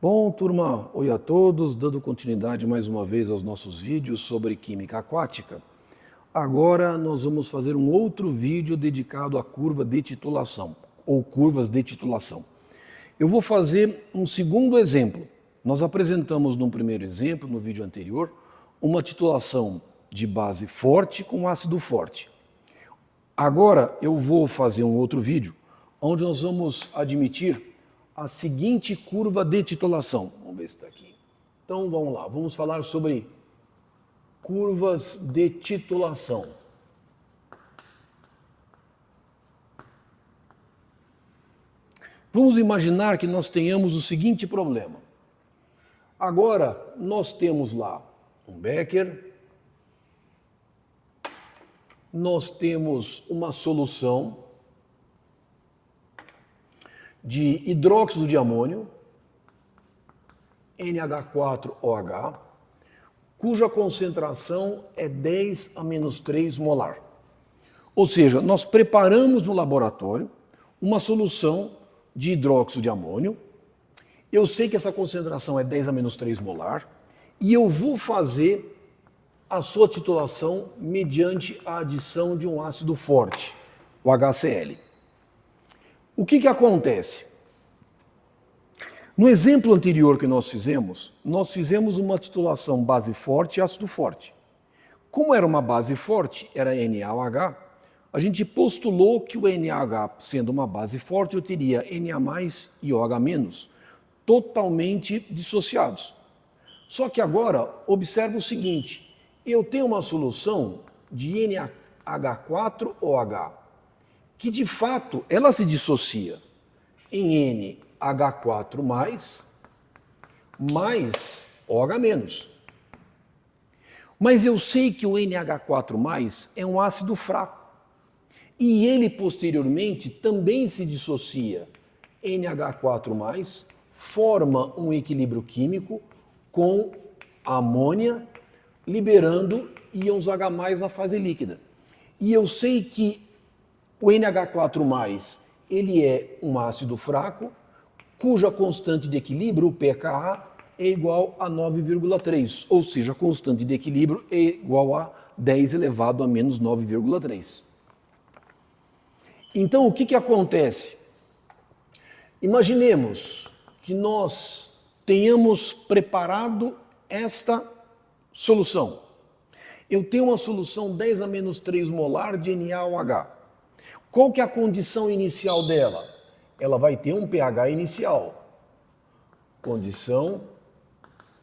Bom, turma, oi a todos, dando continuidade mais uma vez aos nossos vídeos sobre química aquática. Agora nós vamos fazer um outro vídeo dedicado à curva de titulação, ou curvas de titulação. Eu vou fazer um segundo exemplo. Nós apresentamos num primeiro exemplo, no vídeo anterior, uma titulação de base forte com ácido forte. Agora eu vou fazer um outro vídeo, onde nós vamos admitir a seguinte curva de titulação. Vamos ver se está aqui. Então vamos lá, vamos falar sobre curvas de titulação. Vamos imaginar que nós tenhamos o seguinte problema. Agora nós temos lá um becker, nós temos uma solução de hidróxido de amônio, NH4OH, cuja concentração é 10 a menos 3 molar. Ou seja, nós preparamos no laboratório uma solução de hidróxido de amônio. Eu sei que essa concentração é 10 a menos 3 molar e eu vou fazer a sua titulação mediante a adição de um ácido forte, o HCl. O que acontece? No exemplo anterior que nós fizemos uma titulação base forte e ácido forte. Como era uma base forte, era NaOH, a gente postulou que o NaOH, sendo uma base forte, eu teria Na+ e OH- totalmente dissociados. Só que agora, observa o seguinte, eu tenho uma solução de NH4OH, que de fato ela se dissocia em NH4+, mais OH-. Mas eu sei que o NH4+ é um ácido fraco. E ele posteriormente também se dissocia. NH4+, forma um equilíbrio químico com amônia, liberando íons H+ na fase líquida. E eu sei que o NH4+, ele é um ácido fraco, cuja constante de equilíbrio, o pKa, é igual a 9,3, ou seja, a constante de equilíbrio é igual a 10 elevado a menos 9,3. Então, o que acontece? Imaginemos que nós tenhamos preparado esta solução. Eu tenho uma solução 10 a menos 3 molar de NaOH. Qual que é a condição inicial dela? Ela vai ter um pH inicial. Condição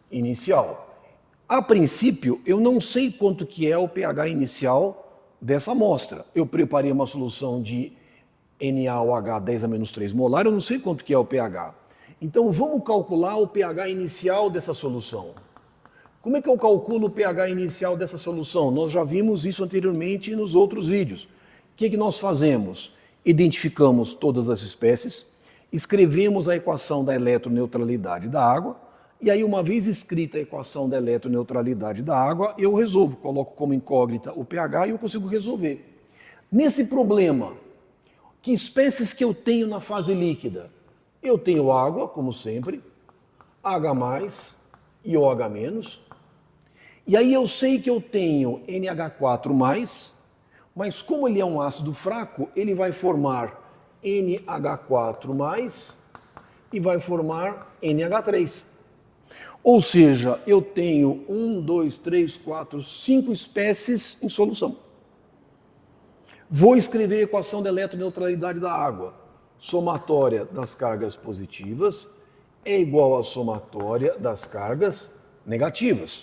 inicial. A princípio, eu não sei quanto que é o pH inicial dessa amostra. Eu preparei uma solução de NaOH 10 a menos 3 molar, eu não sei quanto que é o pH. Então vamos calcular o pH inicial dessa solução. Como é que eu calculo o pH inicial dessa solução? Nós já vimos isso anteriormente nos outros vídeos. O que nós fazemos? Identificamos todas as espécies, escrevemos a equação da eletroneutralidade da água, e aí uma vez escrita a equação da eletroneutralidade da água, eu resolvo, coloco como incógnita o pH e eu consigo resolver. Nesse problema, que espécies que eu tenho na fase líquida? Eu tenho água, como sempre, H+ e OH-. E aí eu sei que eu tenho NH4+, mas como ele é um ácido fraco, ele vai formar NH4+, e vai formar NH3. Ou seja, eu tenho 1, 2, 3, 4, 5 espécies em solução. Vou escrever a equação da eletroneutralidade da água. Somatória das cargas positivas é igual à somatória das cargas negativas.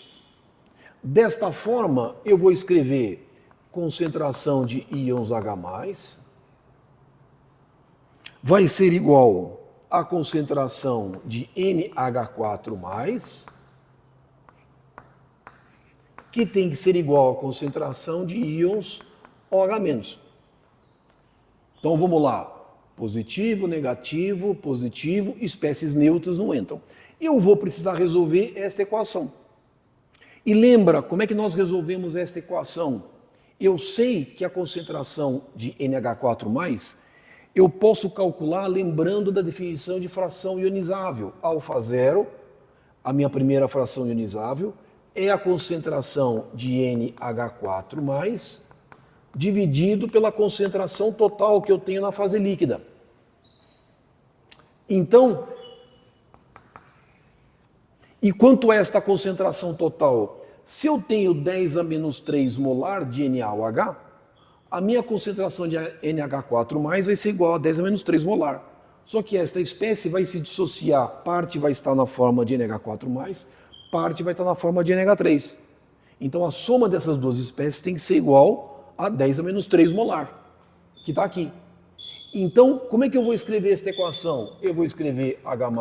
Desta forma, eu vou escrever concentração de íons H+, vai ser igual à concentração de NH4+, que tem que ser igual à concentração de íons OH-. Então vamos lá. Positivo, negativo, espécies neutras não entram. Eu vou precisar resolver esta equação. E lembra como é que nós resolvemos esta equação? Eu sei que a concentração de NH4+, eu posso calcular lembrando da definição de fração ionizável. Alfa zero, a minha primeira fração ionizável, é a concentração de NH4+, dividido pela concentração total que eu tenho na fase líquida. Então, e quanto é esta concentração total? Se eu tenho 10 a menos 3 molar de NaOH, a minha concentração de NH4+ vai ser igual a 10 a menos 3 molar. Só que esta espécie vai se dissociar, parte vai estar na forma de NH4+, parte vai estar na forma de NH3. Então a soma dessas duas espécies tem que ser igual a 10 a menos 3 molar, que está aqui. Então, como é que eu vou escrever esta equação? Eu vou escrever H+,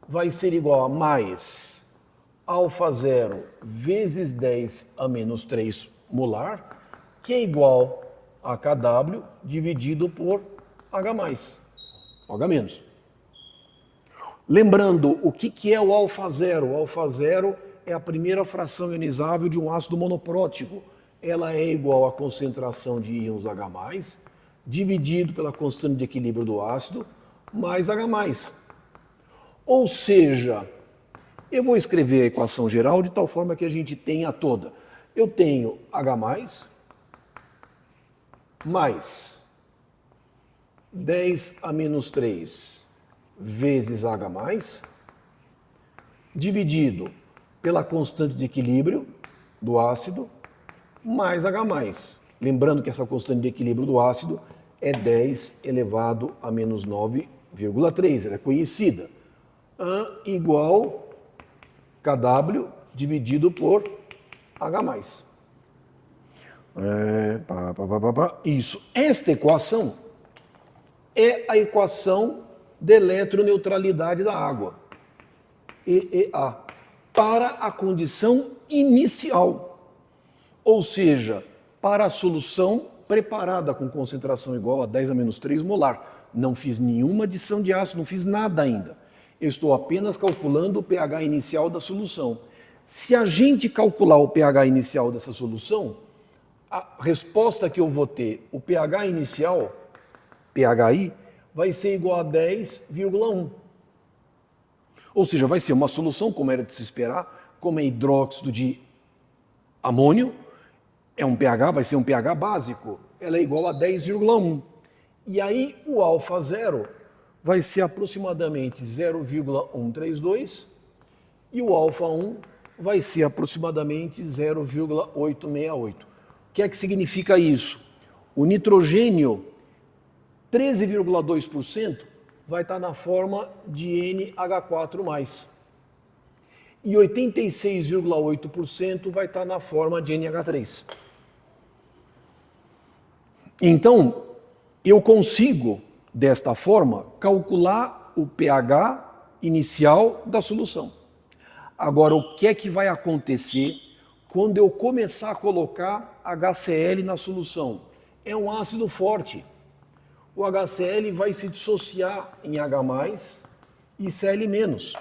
vai ser igual a mais alfa zero vezes 10 a menos 3 molar, que é igual a KW dividido por H+, H-. Lembrando, o que é o alfa zero? O alfa zero é a primeira fração ionizável de um ácido monoprótico. Ela é igual à concentração de íons H+, dividido pela constante de equilíbrio do ácido, mais H+. Ou seja, eu vou escrever a equação geral de tal forma que a gente tenha toda. Eu tenho H+, mais 10 a menos 3 vezes H+, dividido pela constante de equilíbrio do ácido, mais H+. Lembrando que essa constante de equilíbrio do ácido é 10 elevado a menos 9,3, ela é conhecida. Igual KW dividido por H+. Isso. Esta equação é a equação da eletroneutralidade da água, EEA, para a condição inicial, ou seja, para a solução preparada com concentração igual a 10 a menos 3 molar. Não fiz nenhuma adição de ácido, não fiz nada ainda. Eu estou apenas calculando o pH inicial da solução. Se a gente calcular o pH inicial dessa solução, a resposta que eu vou ter, o pH inicial, pHi, vai ser igual a 10,1. Ou seja, vai ser uma solução, como era de se esperar, como é hidróxido de amônio, é um pH, vai ser um pH básico, ela é igual a 10,1. E aí o alfa zero vai ser aproximadamente 0,132 e o alfa 1 vai ser aproximadamente 0,868. O que é que significa isso? O nitrogênio, 13,2%, vai estar na forma de NH4+. E 86,8% vai estar na forma de NH3. Então, eu consigo, desta forma, calcular o pH inicial da solução. Agora, o que é que vai acontecer quando eu começar a colocar HCl na solução? É um ácido forte. O HCl vai se dissociar em H+ e Cl-.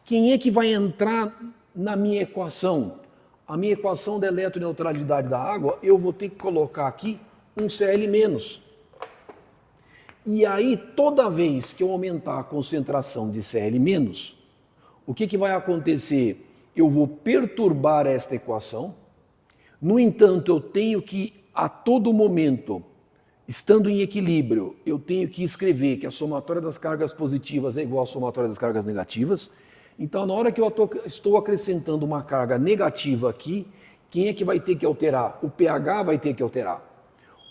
Quem é que vai entrar na minha equação? A minha equação da eletroneutralidade da água, eu vou ter que colocar aqui um Cl-. E aí, toda vez que eu aumentar a concentração de Cl-, o que vai acontecer? Eu vou perturbar esta equação. No entanto, eu tenho que, a todo momento, estando em equilíbrio, eu tenho que escrever que a somatória das cargas positivas é igual à somatória das cargas negativas. Então, na hora que eu estou acrescentando uma carga negativa aqui, quem é que vai ter que alterar? O pH vai ter que alterar.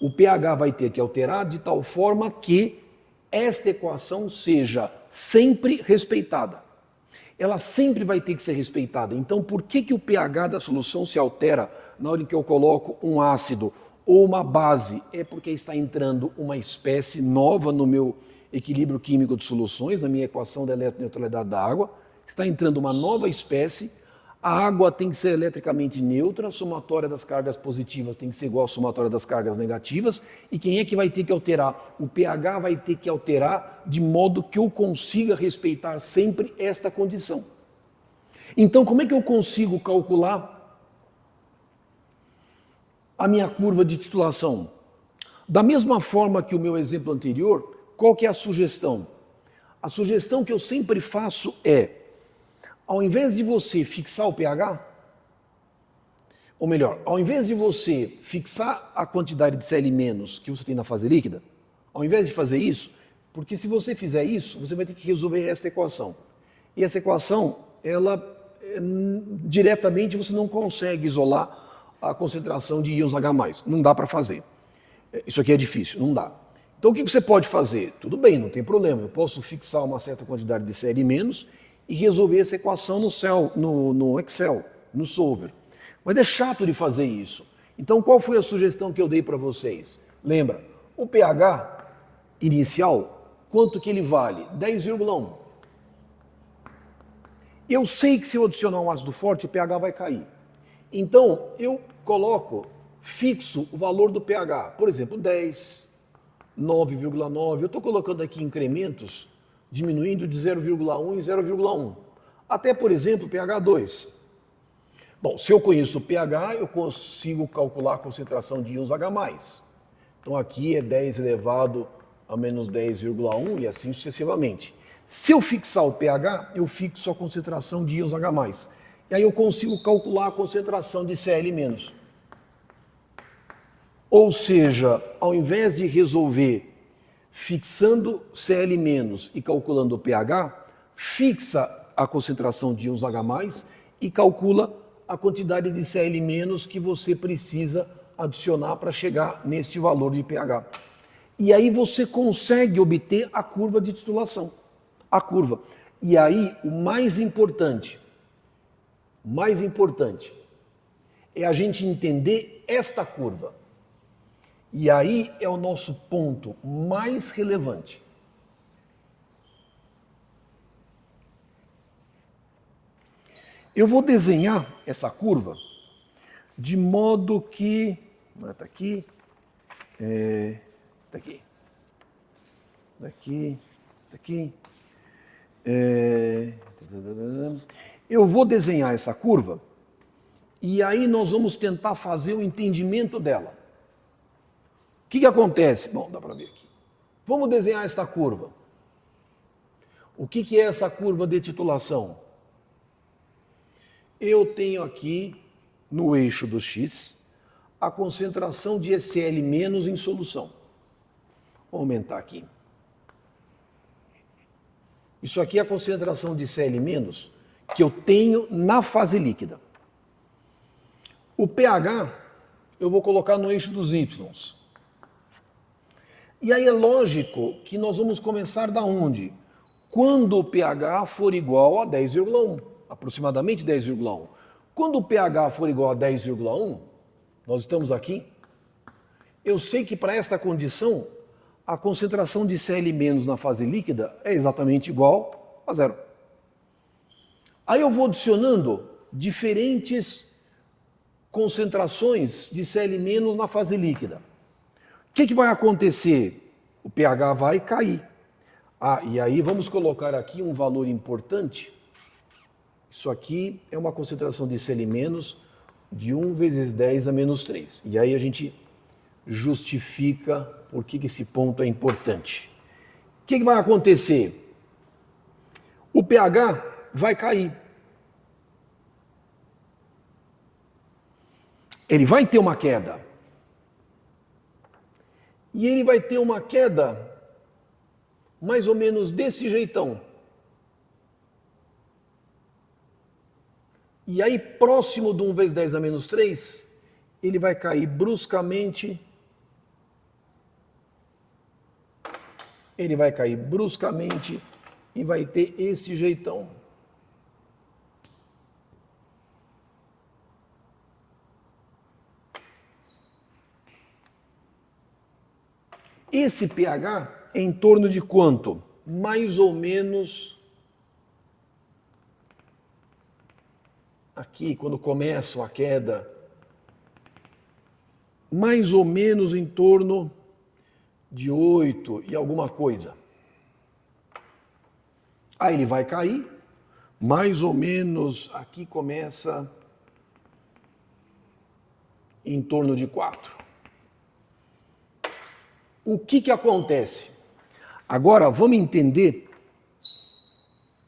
O pH vai ter que alterar de tal forma que esta equação seja sempre respeitada. Ela sempre vai ter que ser respeitada. Então, por que o pH da solução se altera na hora que eu coloco um ácido ou uma base? É porque está entrando uma espécie nova no meu equilíbrio químico de soluções, na minha equação da eletroneutralidade da água. Está entrando uma nova espécie. A água tem que ser eletricamente neutra, a somatória das cargas positivas tem que ser igual à somatória das cargas negativas. E quem é que vai ter que alterar? O pH vai ter que alterar de modo que eu consiga respeitar sempre esta condição. Então, como é que eu consigo calcular a minha curva de titulação? Da mesma forma que o meu exemplo anterior, qual que é a sugestão? A sugestão que eu sempre faço é, ao invés de você fixar o pH, ou melhor, ao invés de você fixar a quantidade de Cl- que você tem na fase líquida, ao invés de fazer isso, porque se você fizer isso, você vai ter que resolver essa equação. E essa equação, ela diretamente você não consegue isolar a concentração de íons H+. Não dá para fazer. Isso aqui é difícil, não dá. Então o que você pode fazer? Tudo bem, não tem problema. Eu posso fixar uma certa quantidade de Cl- e resolver essa equação no Excel, no Solver. Mas é chato de fazer isso. Então qual foi a sugestão que eu dei para vocês? Lembra, o pH inicial, quanto que ele vale? 10,1. Eu sei que se eu adicionar um ácido forte, o pH vai cair. Então, eu coloco, fixo o valor do pH. Por exemplo, 10, 9,9. Eu estou colocando aqui incrementos, diminuindo de 0,1 em 0,1. Até, por exemplo, pH 2. Bom, se eu conheço o pH, eu consigo calcular a concentração de íons H+. Então, aqui é 10 elevado a menos 10,1 e assim sucessivamente. Se eu fixar o pH, eu fixo a concentração de íons H+. E aí eu consigo calcular a concentração de Cl-. Ou seja, ao invés de resolver fixando Cl- e calculando o pH, fixa a concentração de íons H+, e calcula a quantidade de Cl- que você precisa adicionar para chegar neste valor de pH. E aí você consegue obter a curva de titulação. A curva. E aí, o mais importante é a gente entender esta curva. E aí é o nosso ponto mais relevante. Eu vou desenhar essa curva de modo que... Está aqui. Está aqui. Daqui. Daqui. Eu vou desenhar essa curva e aí nós vamos tentar fazer o entendimento dela. O que acontece? Bom, dá para ver aqui. Vamos desenhar esta curva. O que é essa curva de titulação? Eu tenho aqui, no eixo do X, a concentração de Cl- em solução. Vou aumentar aqui. Isso aqui é a concentração de Cl- que eu tenho na fase líquida. O pH eu vou colocar no eixo dos Y. E aí é lógico que nós vamos começar da onde? Quando o pH for igual a 10,1, aproximadamente 10,1. Quando o pH for igual a 10,1, nós estamos aqui, eu sei que para esta condição, a concentração de Cl- na fase líquida é exatamente igual a zero. Aí eu vou adicionando diferentes concentrações de Cl- na fase líquida. O que vai acontecer? O pH vai cair. E aí vamos colocar aqui um valor importante. Isso aqui é uma concentração de Cl- de 1 vezes 10 a menos 3. E aí a gente justifica por que esse ponto é importante. O que vai acontecer? O pH vai cair. Ele vai ter uma queda. E ele vai ter uma queda mais ou menos desse jeitão. E aí, próximo de 1 vezes 10 a menos 3, ele vai cair bruscamente. Ele vai cair bruscamente e vai ter esse jeitão. Esse pH é em torno de quanto? Mais ou menos aqui, quando começa a queda, mais ou menos em torno de 8 e alguma coisa. Aí ele vai cair, mais ou menos aqui começa em torno de 4. O que acontece? Agora vamos entender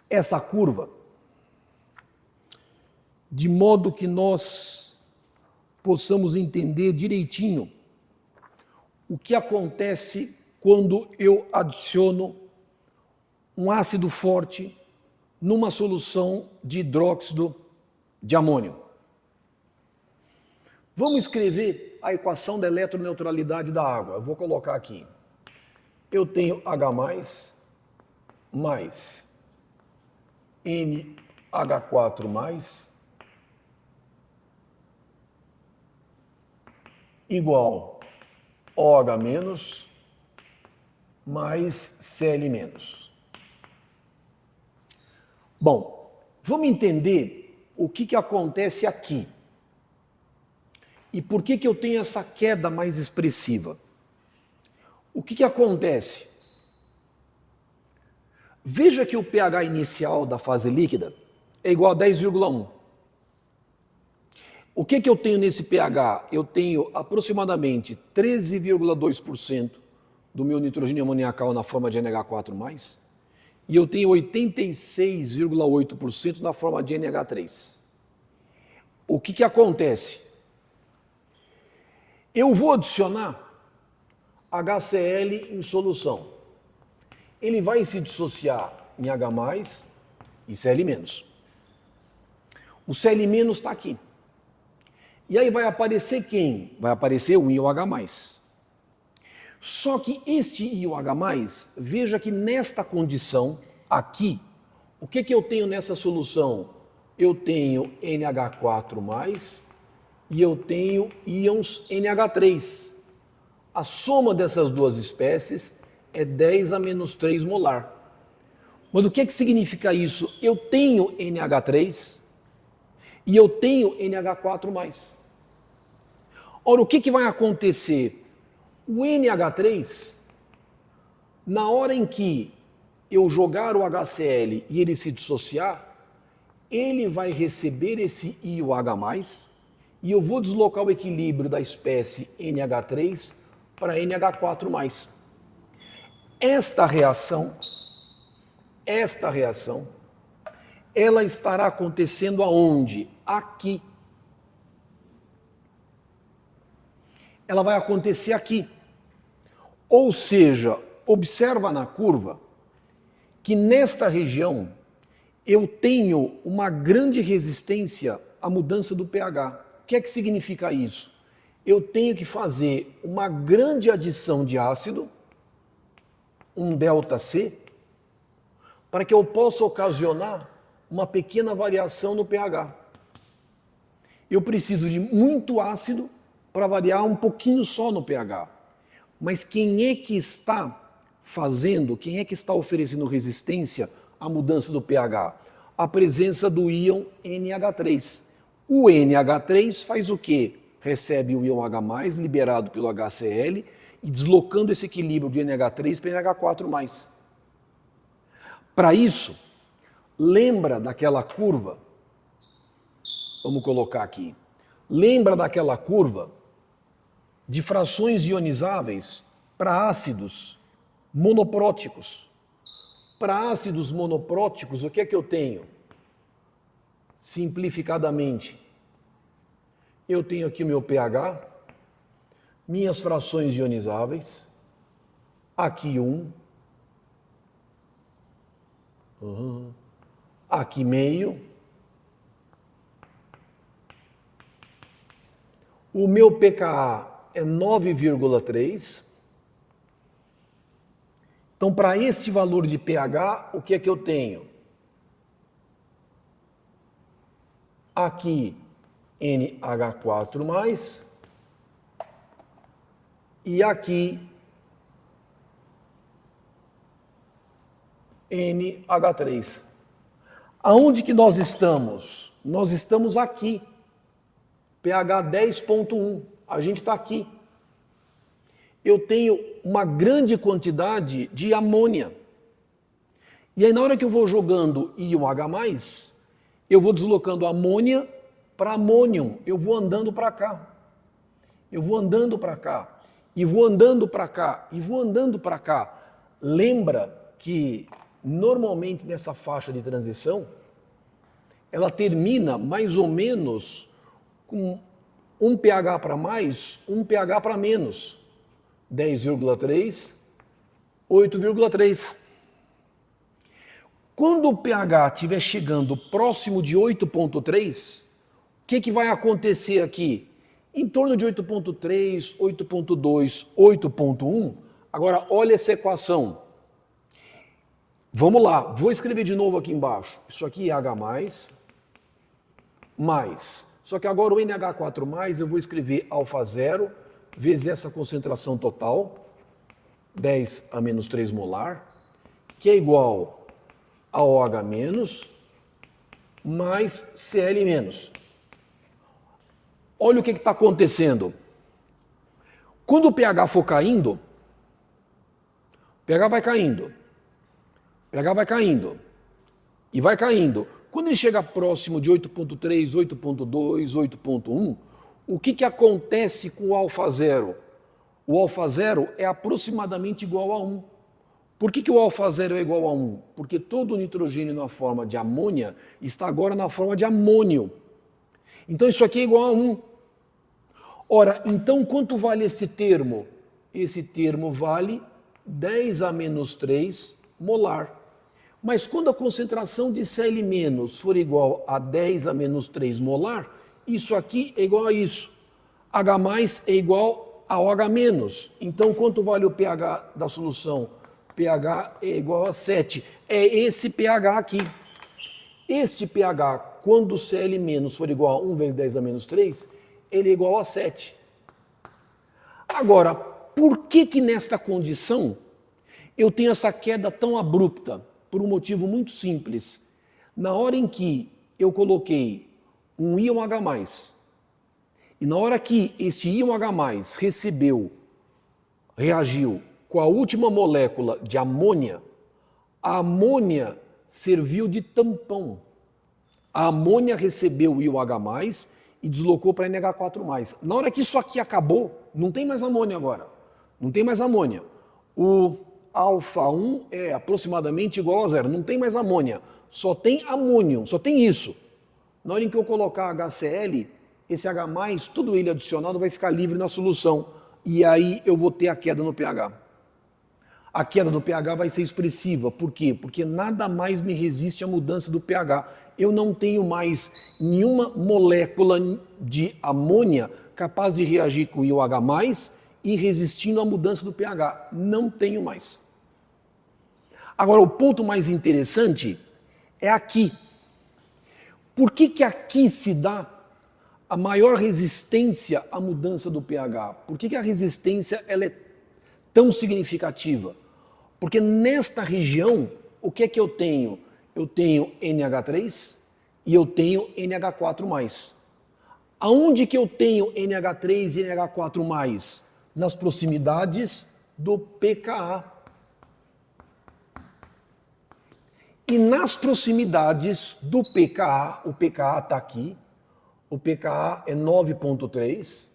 essa curva de modo que nós possamos entender direitinho o que acontece quando eu adiciono um ácido forte numa solução de hidróxido de amônio. Vamos escrever a equação da eletroneutralidade da água. Eu vou colocar aqui. Eu tenho H mais NH4 igual OH menos mais Cl menos. Bom, vamos entender o que acontece aqui. E por que eu tenho essa queda mais expressiva? O que acontece? Veja que o pH inicial da fase líquida é igual a 10,1. O que eu tenho nesse pH? Eu tenho aproximadamente 13,2% do meu nitrogênio amoniacal na forma de NH4+, e eu tenho 86,8% na forma de NH3. O que acontece? Eu vou adicionar HCl em solução. Ele vai se dissociar em H+, e Cl-. O Cl- está aqui. E aí vai aparecer quem? Vai aparecer o íon H+. Só que este íon H+, veja que nesta condição aqui, o que eu tenho nessa solução? Eu tenho NH4+, e eu tenho íons NH3. A soma dessas duas espécies é 10 a menos 3 molar. Mas o que significa isso? Eu tenho NH3 e eu tenho NH4+. Ora, o que vai acontecer? O NH3, na hora em que eu jogar o HCl e ele se dissociar, ele vai receber esse íon H+, e eu vou deslocar o equilíbrio da espécie NH3 para NH4+. Esta reação, ela estará acontecendo aonde? Aqui. Ela vai acontecer aqui. Ou seja, observa na curva que nesta região eu tenho uma grande resistência à mudança do pH. O que significa isso? Eu tenho que fazer uma grande adição de ácido, um ΔC, para que eu possa ocasionar uma pequena variação no pH. Eu preciso de muito ácido para variar um pouquinho só no pH. Mas quem é que está oferecendo resistência à mudança do pH? A presença do íon NH3. O NH3 faz o quê? Recebe o íon H+, liberado pelo HCl, e deslocando esse equilíbrio de NH3 para NH4+. Para isso, lembra daquela curva? Vamos colocar aqui. Lembra daquela curva de frações ionizáveis para ácidos monopróticos? Para ácidos monopróticos, o que é que eu tenho? Simplificadamente, eu tenho aqui o meu pH, minhas frações ionizáveis, aqui 1, aqui meio, o meu pKa é 9,3. Então, para este valor de pH, o que é que eu tenho? Aqui NH4+, e aqui NH3. Aonde que nós estamos? Nós estamos aqui, pH 10,1. A gente está aqui. Eu tenho uma grande quantidade de amônia. E aí, na hora que eu vou jogando íon H+, eu vou deslocando amônia para amônio. Eu vou andando para cá. e vou andando para cá, e vou andando para cá. Lembra que normalmente nessa faixa de transição, ela termina mais ou menos com um pH para mais, um pH para menos. 10,3, 8,3. Quando o pH estiver chegando próximo de 8,3, o que vai acontecer aqui? Em torno de 8,3, 8,2, 8,1. Agora, olha essa equação. Vamos lá, vou escrever de novo aqui embaixo. Isso aqui é H+, mais. Só que agora o NH4+, eu vou escrever α0 vezes essa concentração total, 10 a menos 3 molar, que é igual a OH- mais Cl-. Olha o que está acontecendo. Quando o pH for caindo, o pH vai caindo, o pH vai caindo, e vai caindo. Quando ele chega próximo de 8,3, 8,2, 8,1, o que acontece com o α0? O α0 é aproximadamente igual a 1. Por que o α0 é igual a 1? Porque todo o nitrogênio na forma de amônia está agora na forma de amônio. Então isso aqui é igual a 1. Ora, então quanto vale esse termo? Esse termo vale 10 a menos 3 molar. Mas quando a concentração de Cl- for igual a 10 a menos 3 molar, isso aqui é igual a isso. H+ é igual a OH-. Então quanto vale o pH da solução? pH é igual a 7. É esse pH aqui. Este pH, quando o Cl- for igual a 1 vezes 10 a menos 3, ele é igual a 7. Agora, por que nesta condição eu tenho essa queda tão abrupta? Por um motivo muito simples. Na hora em que eu coloquei um íon H+, e na hora que este íon H+, reagiu com a última molécula de amônia, a amônia serviu de tampão. A amônia recebeu o íon H+, e deslocou para NH4+. Na hora que isso aqui acabou, não tem mais amônia agora. Não tem mais amônia. O alfa-1 é aproximadamente igual a 0. Não tem mais amônia. Só tem amônio, só tem isso. Na hora em que eu colocar HCl, esse H+, tudo ele adicionado, vai ficar livre na solução. E aí eu vou ter a queda no pH. A queda do pH vai ser expressiva. Por quê? Porque nada mais me resiste à mudança do pH. Eu não tenho mais nenhuma molécula de amônia capaz de reagir com o íon H+, e resistindo à mudança do pH. Não tenho mais. Agora, o ponto mais interessante é aqui. Por que aqui se dá a maior resistência à mudança do pH? Por que a resistência ela é tão significativa? Porque nesta região, o que é que eu tenho? Eu tenho NH3 e eu tenho NH4+. Aonde que eu tenho NH3 e NH4+? Nas proximidades do pKa. E nas proximidades do pKa, o pKa está aqui, o pKa é 9,3,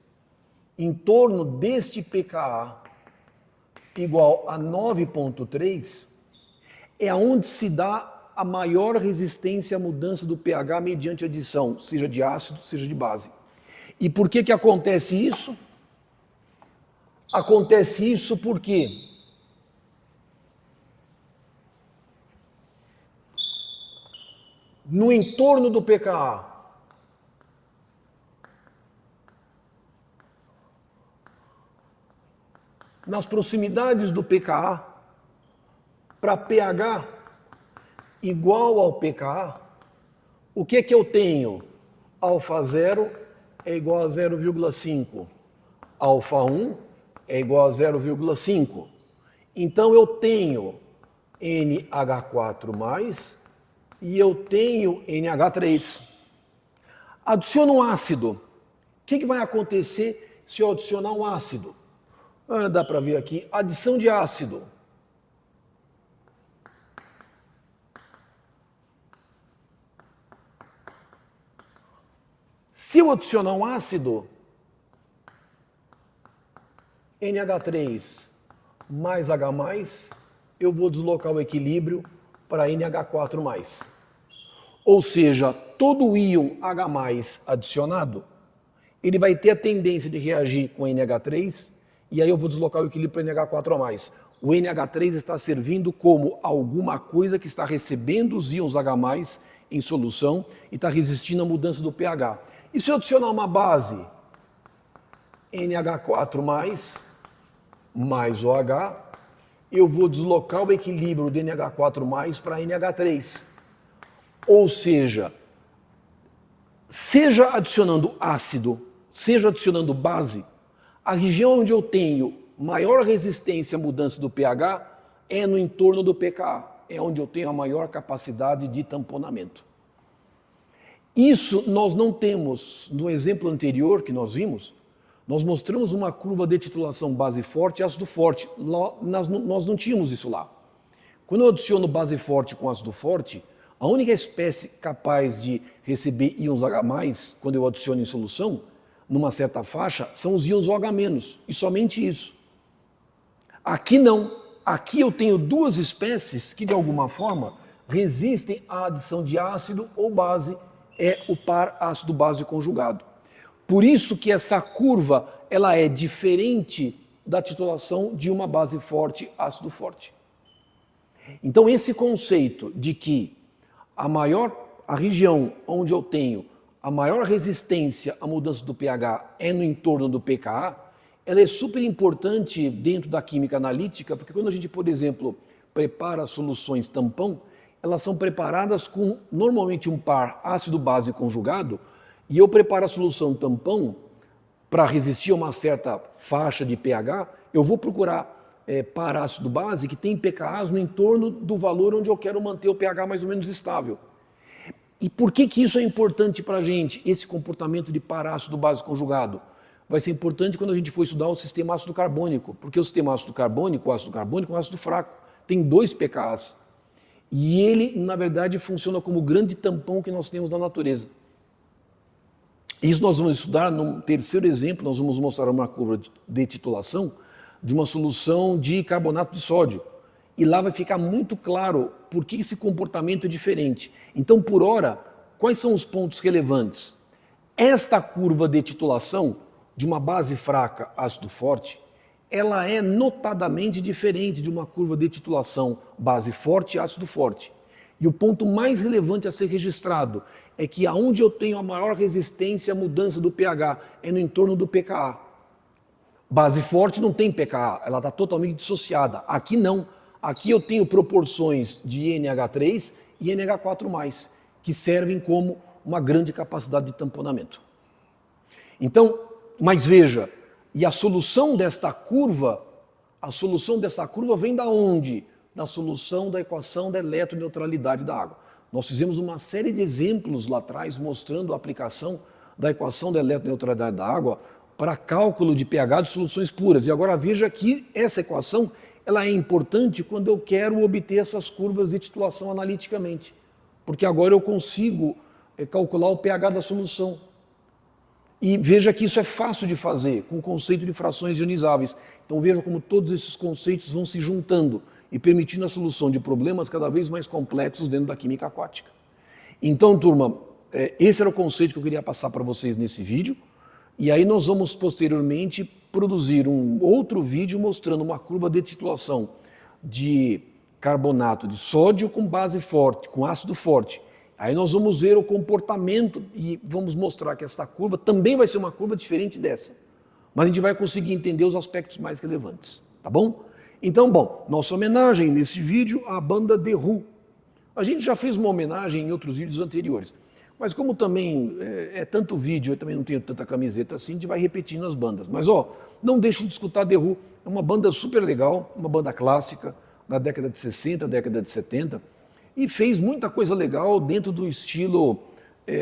em torno deste pKa igual a 9,3, é onde se dá a maior resistência à mudança do pH mediante adição, seja de ácido, seja de base. E por que acontece isso? Acontece isso porque no entorno do pKa, nas proximidades do pKa, para pH igual ao pKa, o que eu tenho? Alfa0 é igual a 0,5. Alfa1 é igual a 0,5. Então eu tenho NH4+, e eu tenho NH3. Adiciono um ácido. O que vai acontecer se eu adicionar um ácido? Dá para ver aqui, adição de ácido. Se eu adicionar um ácido, NH3 mais H+, eu vou deslocar o equilíbrio para NH4+. Ou seja, todo íon H+ adicionado, ele vai ter a tendência de reagir com NH3, e aí eu vou deslocar o equilíbrio para NH4+. O NH3 está servindo como alguma coisa que está recebendo os íons H+ em solução e está resistindo à mudança do pH. E se eu adicionar uma base NH4+, mais OH, eu vou deslocar o equilíbrio de NH4+ para NH3. Ou seja, seja adicionando ácido, seja adicionando base, a região onde eu tenho maior resistência à mudança do pH é no entorno do pKa, é onde eu tenho a maior capacidade de tamponamento. Isso nós não temos. No exemplo anterior que nós vimos, nós mostramos uma curva de titulação base forte e ácido forte. Nós não tínhamos isso lá. Quando eu adiciono base forte com ácido forte, a única espécie capaz de receber íons H+, quando eu adiciono em solução, numa certa faixa, são os íons OH-, e somente isso. Aqui não. Aqui eu tenho duas espécies que, de alguma forma, resistem à adição de ácido ou base, é o par ácido-base conjugado. Por isso que essa curva ela é diferente da titulação de uma base forte, ácido forte. Então esse conceito de que a região onde eu tenho a maior resistência à mudança do pH é no entorno do pKa, ela é super importante dentro da química analítica, porque quando a gente, por exemplo, prepara soluções tampão, elas são preparadas com normalmente um par ácido-base conjugado, e eu preparo a solução tampão para resistir a uma certa faixa de pH, eu vou procurar par ácido-base que tem pKas no entorno do valor onde eu quero manter o pH mais ou menos estável. E por que isso é importante para a gente, esse comportamento de par ácido-base conjugado? Vai ser importante quando a gente for estudar o sistema ácido carbônico, porque o sistema ácido carbônico é um ácido fraco, tem 2 pKas. E ele, na verdade, funciona como o grande tampão que nós temos na natureza. Isso nós vamos estudar no terceiro exemplo, nós vamos mostrar uma curva de titulação de uma solução de carbonato de sódio. E lá vai ficar muito claro por que esse comportamento é diferente. Então, por hora, quais são os pontos relevantes? Esta curva de titulação de uma base fraca ácido forte, ela é notadamente diferente de uma curva de titulação base forte e ácido forte. E o ponto mais relevante a ser registrado é que aonde eu tenho a maior resistência à mudança do pH é no entorno do pKa. Base forte não tem pKa, ela está totalmente dissociada. Aqui não. Aqui eu tenho proporções de NH3 e NH4+, que servem como uma grande capacidade de tamponamento. Então, mas veja, e a solução desta curva vem da onde? Da solução da equação da eletroneutralidade da água. Nós fizemos uma série de exemplos lá atrás mostrando a aplicação da equação da eletroneutralidade da água para cálculo de pH de soluções puras. E agora veja que essa equação ela é importante quando eu quero obter essas curvas de titulação analiticamente, porque agora eu consigo calcular o pH da solução. E veja que isso é fácil de fazer com o conceito de frações ionizáveis. Então veja como todos esses conceitos vão se juntando e permitindo a solução de problemas cada vez mais complexos dentro da química aquática. Então, turma, esse era o conceito que eu queria passar para vocês nesse vídeo. E aí nós vamos posteriormente produzir um outro vídeo mostrando uma curva de titulação de carbonato de sódio com base forte, com ácido forte. Aí nós vamos ver o comportamento e vamos mostrar que essa curva também vai ser uma curva diferente dessa. Mas a gente vai conseguir entender os aspectos mais relevantes, tá bom? Então, bom, nossa homenagem nesse vídeo à banda The Who. A gente já fez uma homenagem em outros vídeos anteriores. Mas como também é tanto vídeo, eu também não tenho tanta camiseta assim, a gente vai repetindo as bandas. Mas não deixem de escutar The Who, é uma banda super legal, uma banda clássica, da década de 60, década de 70, e fez muita coisa legal dentro do estilo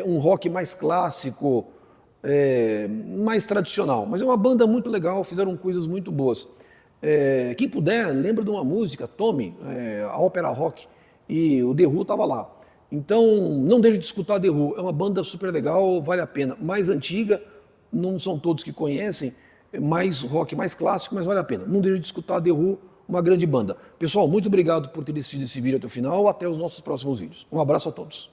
um rock mais clássico, mais tradicional. Mas é uma banda muito legal, fizeram coisas muito boas. Quem puder, lembra de uma música, Tommy, a ópera rock, e o The Who estava lá. Então, não deixe de escutar The Who, é uma banda super legal, vale a pena. Mais antiga, não são todos que conhecem, mais rock, mais clássico, mas vale a pena. Não deixe de escutar The Who, uma grande banda. Pessoal, muito obrigado por ter assistido esse vídeo até o final. Até os nossos próximos vídeos. Um abraço a todos.